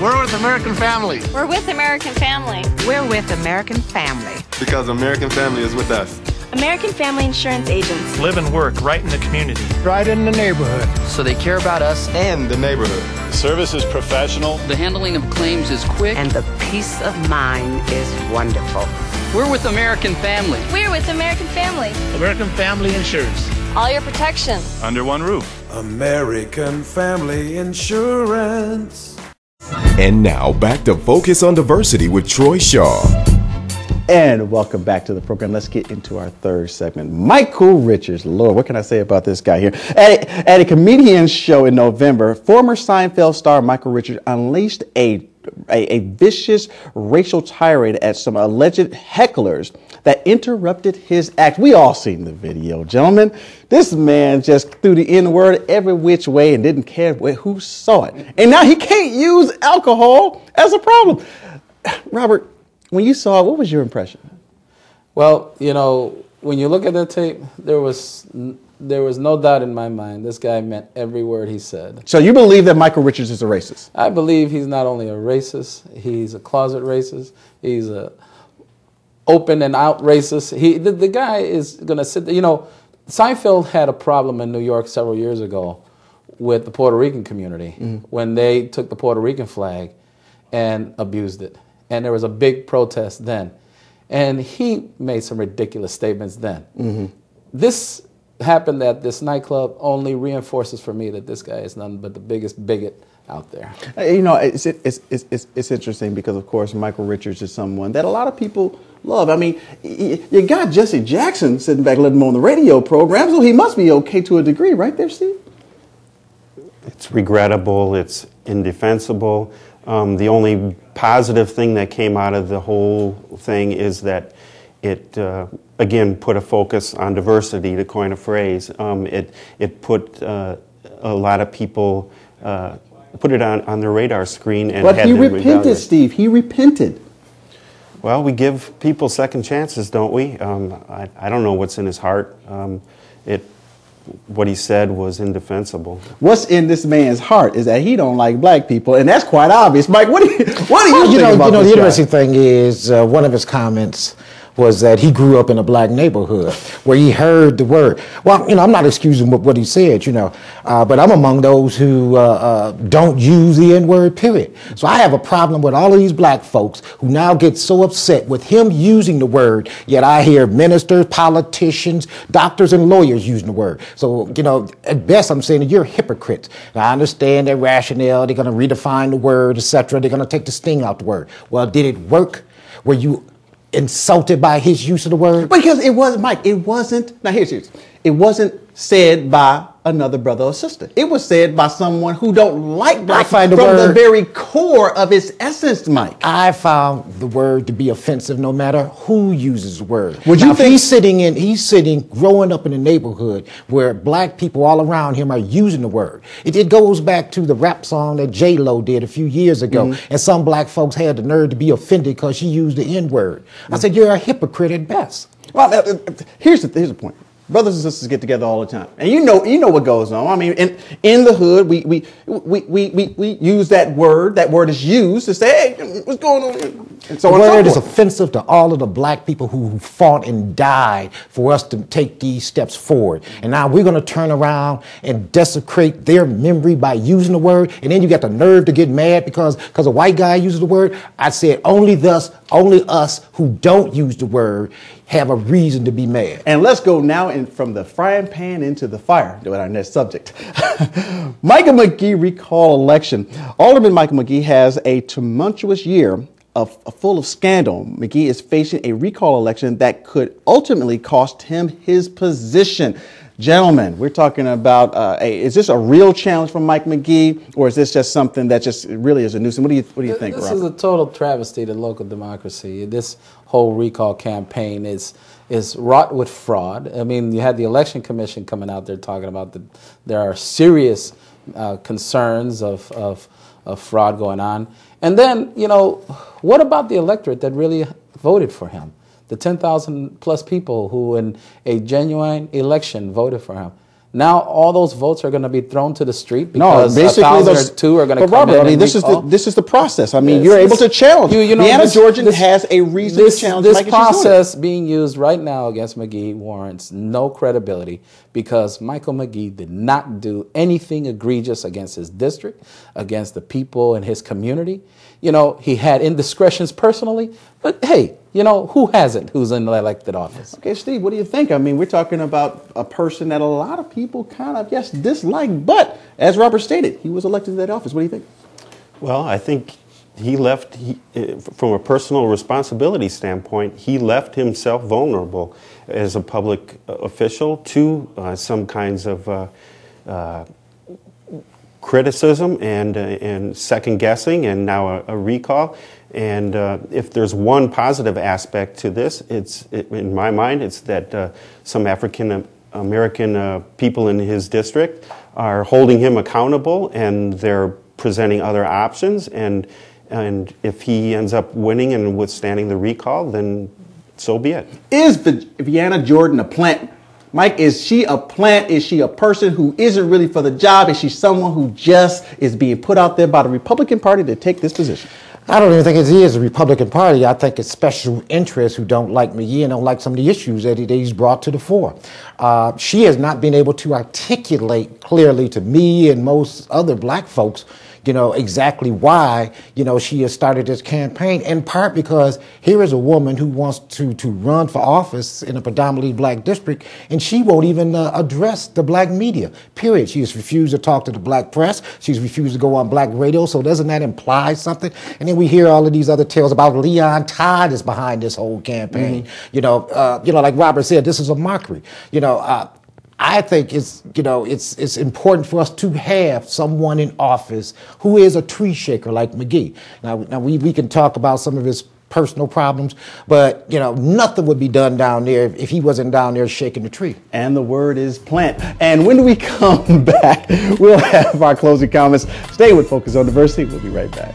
We're with American Family. We're with American Family. We're with American Family. Because American Family is with us. American Family Insurance Agents. Live and work right in the community. Right in the neighborhood. So they care about us and the neighborhood. The service is professional. The handling of claims is quick. And the peace of mind is wonderful. We're with American Family. We're with American Family. American Family Insurance. All your protection. Under one roof. American Family Insurance. And now back to Focus on Diversity with Troy Shaw. And welcome back to the program. Let's get into our third segment. Michael Richards, Lord, what can I say about this guy here? At a comedian show in November, former Seinfeld star Michael Richards unleashed a vicious racial tirade at some alleged hecklers that interrupted his act. We all seen the video, gentlemen. This man just threw the N-word every which way and didn't care who saw it. And now he can't use alcohol as a problem. Robert, when you saw it, what was your impression? Well, you know, when you look at the tape, there was no doubt in my mind this guy meant every word he said. So you believe that Michael Richards is a racist? I believe he's not only a racist, he's a closet racist, he's a open and out racist. The guy is going to sit there. You know, Seinfeld had a problem in New York several years ago with the Puerto Rican community when they took the Puerto Rican flag and abused it. And there was a big protest then. And he made some ridiculous statements then. This happened at this nightclub only reinforces for me that this guy is none but the biggest bigot out there. You know, it's interesting because, of course, Michael Richards is someone that a lot of people love. I mean, you got Jesse Jackson sitting back letting him on the radio program, so he must be okay to a degree, right there, Steve? It's regrettable. It's indefensible. The only positive thing that came out of the whole thing is that it, again, put a focus on diversity, to coin a phrase. It put a lot of people, put it on their radar screen. And but he repented, Steve. He repented. Well, we give people second chances, don't we? I don't know what's in his heart. What he said was indefensible. What's in this man's heart is that he don't like black people, and that's quite obvious. Mike, what do you think about this the interesting thing is one of his comments was that he grew up in a black neighborhood where he heard the word. Well, you know, I'm not excusing what he said, you know, but I'm among those who don't use the N-word, period. So I have a problem with all of these black folks who now get so upset with him using the word, yet I hear ministers, politicians, doctors, and lawyers using the word. So, you know, at best I'm saying that you're hypocrites. Now, I understand their rationale, they're going to redefine the word, etc. They're going to take the sting out the word. Well, did it work? Were you insulted by his use of the word? Because it wasn't, Mike, it wasn't, now here's, it wasn't said by another brother or sister. It was said by someone who don't like black from the very core of its essence, Mike. I found the word to be offensive no matter who uses the word. Would you think he's sitting, growing up in a neighborhood where black people all around him are using the word. It goes back to the rap song that J-Lo did a few years ago, and some black folks had the nerve to be offended because she used the N-word. I said, you're a hypocrite at best. Well, here's the point. Brothers and sisters get together all the time, and you know what goes on. I mean, in the hood, we use that word. That word is used to say, "Hey, what's going on?" And so the word is offensive to all of the black people who fought and died for us to take these steps forward. And now we're going to turn around and desecrate their memory by using the word. And then you got the nerve to get mad because a white guy uses the word. I said only us who don't use the word have a reason to be mad. And let's go now from the frying pan into the fire with our next subject. Michael McGee recall election. Alderman Michael McGee has a tumultuous year full of scandal. McGee is facing a recall election that could ultimately cost him his position. Gentlemen, we're talking about, is this a real challenge from Mike McGee, or is this just something that just really is a nuisance? What do you think, This Robert? is a total travesty to local democracy. This whole recall campaign is wrought with fraud. I mean, you had the Election Commission coming out there talking about that there are serious concerns of fraud going on. And then, you know, what about the electorate that really voted for him? The 10,000 plus people who in a genuine election voted for him. Now all those votes are going to be thrown to the street because basically 1,000 or 2 are going to come Robert, in. I mean, this is the process. I mean, you're able to challenge. Deanna Georgian has a reason to challenge. This process being used right now against McGee warrants no credibility because Michael McGee did not do anything egregious against his district, against the people in his community. You know, he had indiscretions personally, but hey, you know, who hasn't who's in the elected office? Okay, Steve, what do you think? I mean, we're talking about a person that a lot of people kind of, yes, dislike, but as Robert stated, he was elected to that office. What do you think? Well, I think he left, from a personal responsibility standpoint, he left himself vulnerable as a public official to some kinds of criticism and second guessing and now a recall. And if there's one positive aspect to this, in my mind, it's that some African American people in his district are holding him accountable, and they're presenting other options. And if he ends up winning and withstanding the recall, then so be it. Is Deanna Georgian a plant? Mike, is she a plant? Is she a person who isn't really for the job? Is she someone who just is being put out there by the Republican Party to take this position? I don't even think it is the Republican Party. I think it's special interests who don't like McGee and don't like some of the issues that he's brought to the fore. She has not been able to articulate clearly to me and most other black folks, you know, exactly why, you know, she has started this campaign, in part because here is a woman who wants to run for office in a predominantly black district, and she won't even address the black media, period. She has refused to talk to the black press. She's refused to go on black radio, so doesn't that imply something? And then we hear all of these other tales about Leon Todd is behind this whole campaign. You know, like Robert said, this is a mockery. You know, I think it's important for us to have someone in office who is a tree shaker like McGee. Now we can talk about some of his personal problems, but you know, nothing would be done down there if he wasn't down there shaking the tree. And the word is plant. And when we come back, we'll have our closing comments. Stay with Focus on Diversity. We'll be right back.